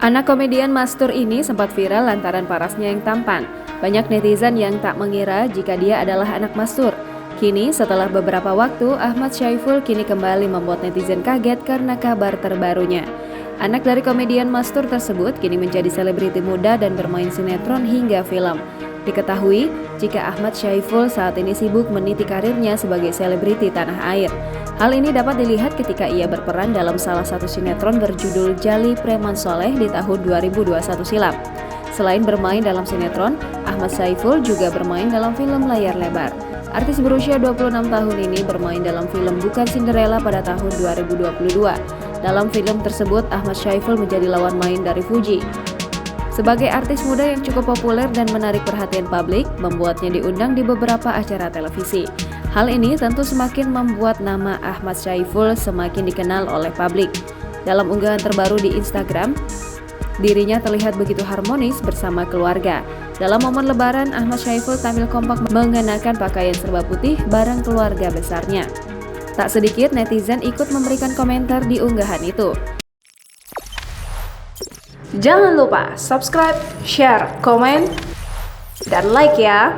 Anak komedian Mastur ini sempat viral lantaran parasnya yang tampan. Banyak netizen yang tak mengira jika dia adalah anak Mastur. Kini setelah beberapa waktu, Ahmad Syaiful kini kembali membuat netizen kaget karena kabar terbarunya. Anak dari komedian Mastur tersebut kini menjadi selebriti muda dan bermain sinetron hingga film. Diketahui jika Ahmad Syaiful saat ini sibuk meniti karirnya sebagai selebriti tanah air. Hal ini dapat dilihat ketika ia berperan dalam salah satu sinetron berjudul Jali Preman Soleh di tahun 2021 silam. Selain bermain dalam sinetron, Ahmad Syaiful juga bermain dalam film layar lebar. Artis berusia 26 tahun ini bermain dalam film Bukan Cinderella pada tahun 2022. Dalam film tersebut, Ahmad Syaiful menjadi lawan main dari Fuji. Sebagai artis muda yang cukup populer dan menarik perhatian publik, membuatnya diundang di beberapa acara televisi. Hal ini tentu semakin membuat nama Ahmad Syaiful semakin dikenal oleh publik. Dalam unggahan terbaru di Instagram, dirinya terlihat begitu harmonis bersama keluarga. Dalam momen Lebaran, Ahmad Syaiful tampil kompak mengenakan pakaian serba putih bareng keluarga besarnya. Tak sedikit netizen ikut memberikan komentar di unggahan itu. Jangan lupa subscribe, share, komen, dan like ya!